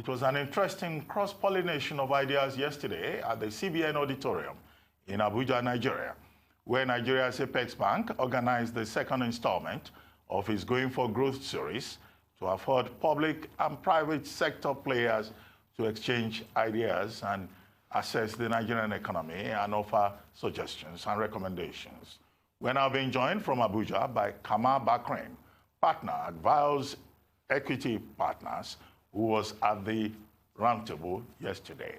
It was an interesting cross-pollination of ideas yesterday at the CBN auditorium in Abuja, Nigeria, where Nigeria's Apex Bank organized the second installment of its Going for Growth series to afford public and private sector players to exchange ideas and assess the Nigerian economy and offer suggestions and recommendations. We're now being joined from Abuja by Kamar Bakrin, partner at Vios Equity Partners, who was at the roundtable yesterday.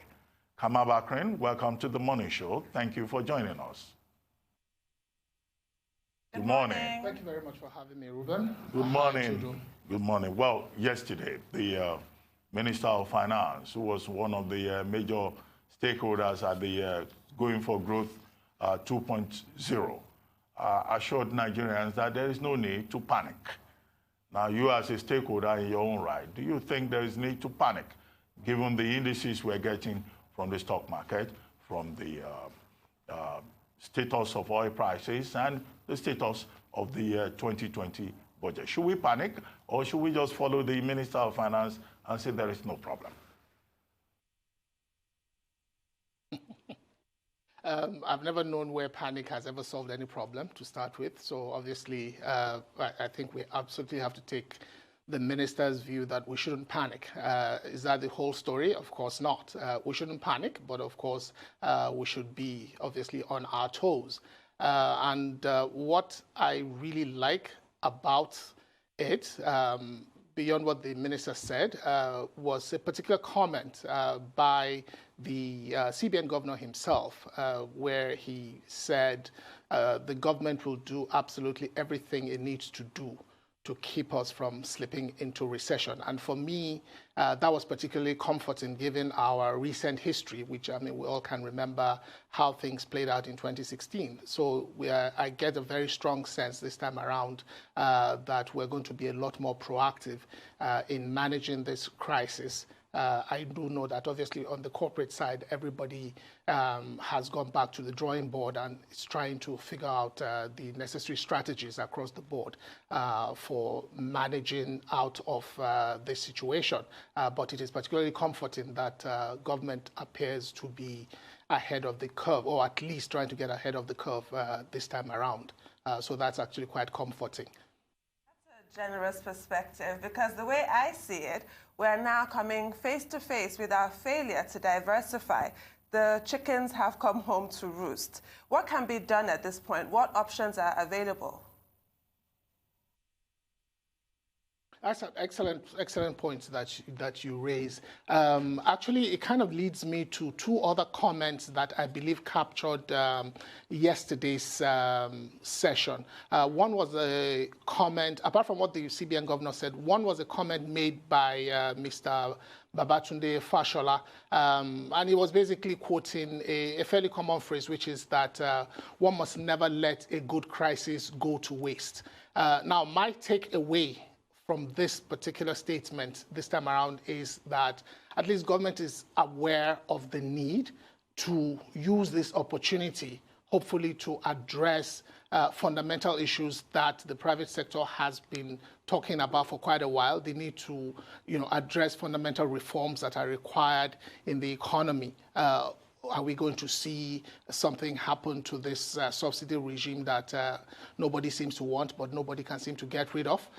Kamar Bakrin, welcome to the morning show. Thank you for joining us. Good morning. Thank you very much for having me, Ruben. Good morning. Good morning. Well, yesterday, the Minister of Finance, who was one of the major stakeholders at the Going for Growth 2.0, assured Nigerians that there is no need to panic. Now, you as a stakeholder in your own right, do you think there is need to panic, given the indices we're getting from the stock market, from the status of oil prices and the status of the 2020 budget? Should we panic, or should we just follow the Minister of Finance and say there is no problem? I've never known where panic has ever solved any problem to start with. So obviously, I think we absolutely have to take the minister's view that we shouldn't panic. Is that the whole story? Of course not. We shouldn't panic, but of course, we should be obviously on our toes. What I really like about it, beyond what the minister said, was a particular comment by the CBN governor himself, where he said the government will do absolutely everything it needs to do to keep us from slipping into recession. And for me, that was particularly comforting given our recent history, which I mean, we all can remember how things played out in 2016. So I get a very strong sense this time around that we're going to be a lot more proactive in managing this crisis. I do know that obviously on the corporate side, everybody has gone back to the drawing board and is trying to figure out the necessary strategies across the board for managing out of this situation. But it is particularly comforting that government appears to be ahead of the curve, or at least trying to get ahead of the curve this time around. So that's actually quite comforting. Generous perspective, because the way I see it, we're now coming face to face with our failure to diversify. The chickens have come home to roost. What can be done at this point? What options are available? That's an excellent point that you raise. Actually, it kind of leads me to two other comments that I believe captured yesterday's session. One was a comment, apart from what the CBN governor said, one was a comment made by Mr. Babatunde Fashola, and he was basically quoting a fairly common phrase, which is that one must never let a good crisis go to waste. Now, my takeaway from this particular statement this time around is that at least government is aware of the need to use this opportunity, hopefully to address fundamental issues that the private sector has been talking about for quite a while. They need to, address fundamental reforms that are required in the economy. Are we going to see something happen to this subsidy regime that nobody seems to want, but nobody can seem to get rid of?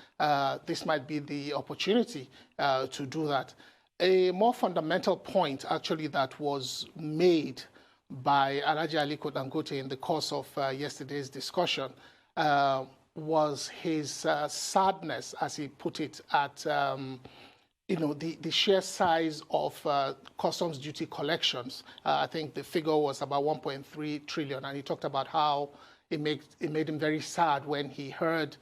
This might be the opportunity to do that. A more fundamental point, actually, that was made by Alhaji Aliko Dangote in the course of yesterday's discussion was his sadness, as he put it, at the sheer size of customs duty collections. I think the figure was about 1.3 trillion, and he talked about how it made him very sad when he heard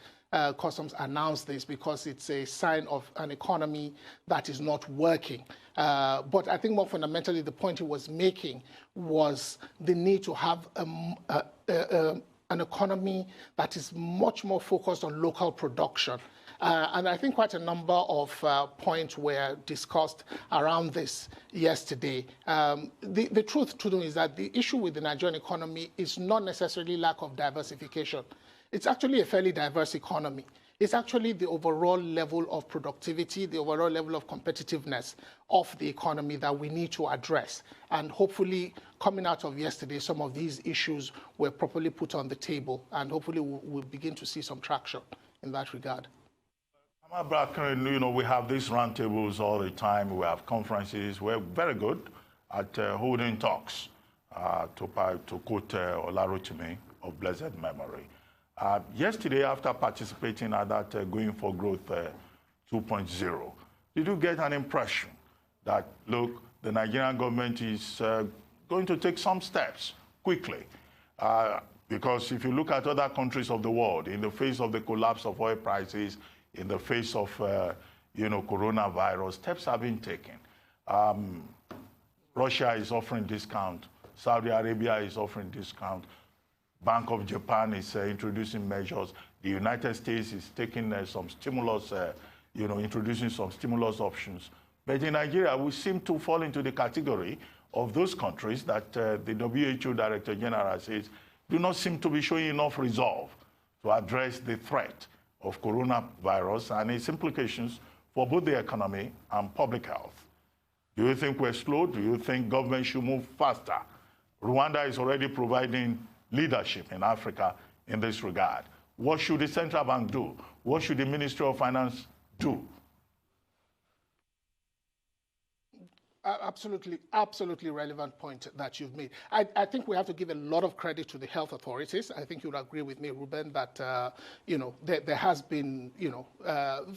customs announce this, because it's a sign of an economy that is not working. But I think more fundamentally, the point he was making was the need to have an economy that is much more focused on local production. And I think quite a number of points were discussed around this yesterday. The truth to know is that the issue with the Nigerian economy is not necessarily lack of diversification. It's actually a fairly diverse economy. It's actually the overall level of productivity, the overall level of competitiveness of the economy that we need to address. And hopefully, coming out of yesterday, some of these issues were properly put on the table, and hopefully we'll begin to see some traction in that regard. Kamar Bakrin, we have these roundtables all the time. We have conferences. We're very good at holding talks, to quote Olarotimi of blessed memory. Yesterday, after participating at that Going for Growth 2.0, did you get an impression that, look, the Nigerian government is going to take some steps quickly? Because if you look at other countries of the world, in the face of the collapse of oil prices, in the face of, coronavirus, steps have been taken. Russia is offering discount. Saudi Arabia is offering discount. Bank of Japan is introducing measures. The United States is taking some stimulus, introducing some stimulus options. But in Nigeria, we seem to fall into the category of those countries that the WHO Director General says do not seem to be showing enough resolve to address the threat of coronavirus and its implications for both the economy and public health. Do you think we're slow? Do you think government should move faster? Rwanda is already providing leadership in Africa in this regard. What should the central bank do? What should the Ministry of Finance do? Absolutely relevant point that you've made. I think we have to give a lot of credit to the health authorities. I think you would agree with me, Ruben, that there has been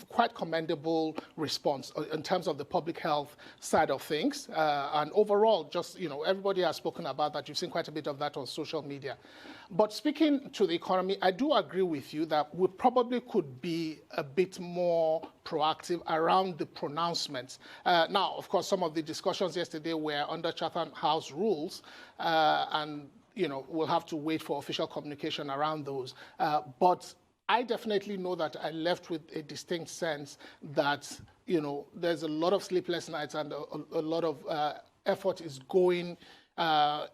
quite commendable response in terms of the public health side of things, and overall, just everybody has spoken about that. You've seen quite a bit of that on social media. But speaking to the economy, I do agree with you that we probably could be a bit more proactive around the pronouncements. Now, of course, some of the discussions yesterday were under Chatham House rules, and we'll have to wait for official communication around those. But I definitely know that I left with a distinct sense that there's a lot of sleepless nights and a lot of effort is going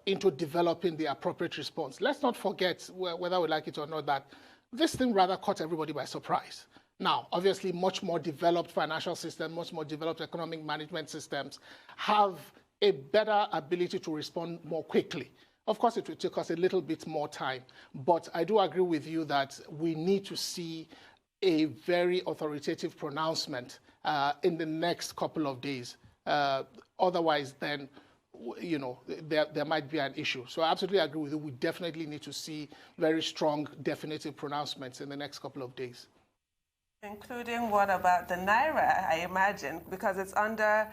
into developing the appropriate response. Let's not forget, whether we like it or not, that this thing rather caught everybody by surprise. Now, obviously, much more developed financial systems, much more developed economic management systems have a better ability to respond more quickly. Of course, it will take us a little bit more time, but I do agree with you that we need to see a very authoritative pronouncement in the next couple of days. Otherwise, then, there might be an issue. So I absolutely agree with you. We definitely need to see very strong, definitive pronouncements in the next couple of days. Including what about the Naira, I imagine, because it's under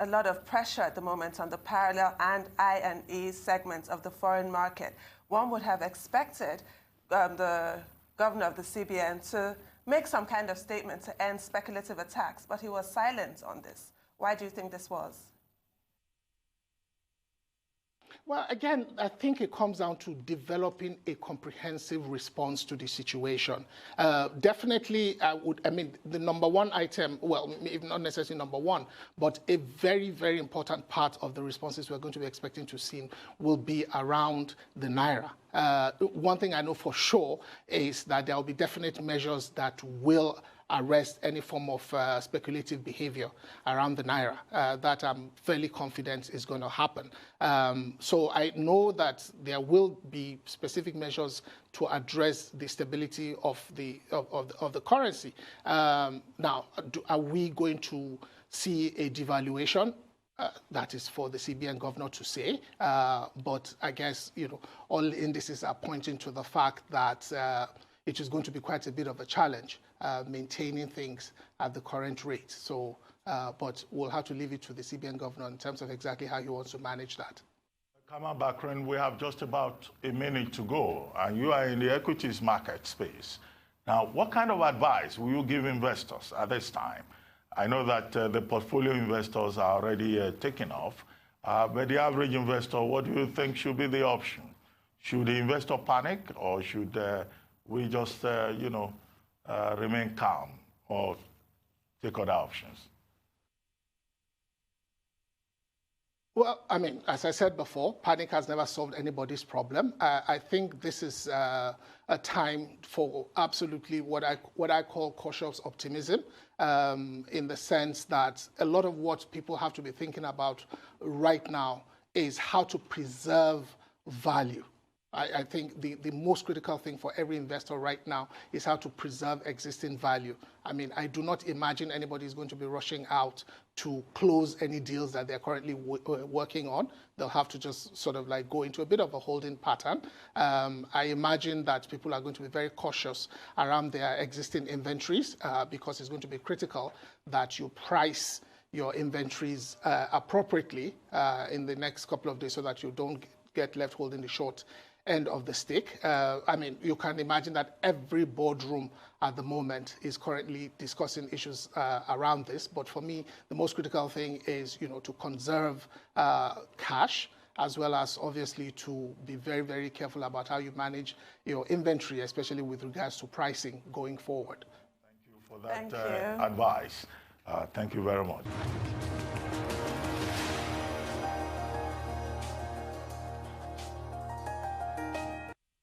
a lot of pressure at the moment on the parallel and I&E segments of the foreign market. One would have expected the governor of the CBN to make some kind of statement to end speculative attacks, but he was silent on this. Why do you think this was? Well, again, I think it comes down to developing a comprehensive response to the situation. Definitely, the number one item, well, if not necessarily number one, but a very, very important part of the responses we're going to be expecting to see will be around the Naira. One thing I know for sure is that there will be definite measures that will arrest any form of speculative behavior around the Naira. That I'm fairly confident is going to happen. So I know that there will be specific measures to address the stability of the currency. Now, are we going to see a devaluation? That is for the CBN governor to say. But I guess all indices are pointing to the fact that it is going to be quite a bit of a challenge maintaining things at the current rate. So, but we'll have to leave it to the CBN governor in terms of exactly how he wants to manage that. Kamar Bakrin, we have just about a minute to go, and you are in the equities market space. Now, what kind of advice will you give investors at this time? I know that the portfolio investors are already taking off, but the average investor, what do you think should be the option? Should the investor panic, or should we just, remain calm or take other options? Well, I mean, as I said before, panic has never solved anybody's problem. I think this is a time for absolutely what I call cautious optimism, in the sense that a lot of what people have to be thinking about right now is how to preserve value. I think the most critical thing for every investor right now is how to preserve existing value. I mean, I do not imagine anybody is going to be rushing out to close any deals that they're currently working on. They'll have to just sort of like go into a bit of a holding pattern. I imagine that people are going to be very cautious around their existing inventories, because it's going to be critical that you price your inventories appropriately in the next couple of days so that you don't get left holding the short end of the stick. I mean, you can imagine that every boardroom at the moment is currently discussing issues around this. But for me, the most critical thing is, to conserve cash, as well as obviously to be very, very careful about how you manage your inventory, especially with regards to pricing going forward. Thank you for that advice. Thank you very much.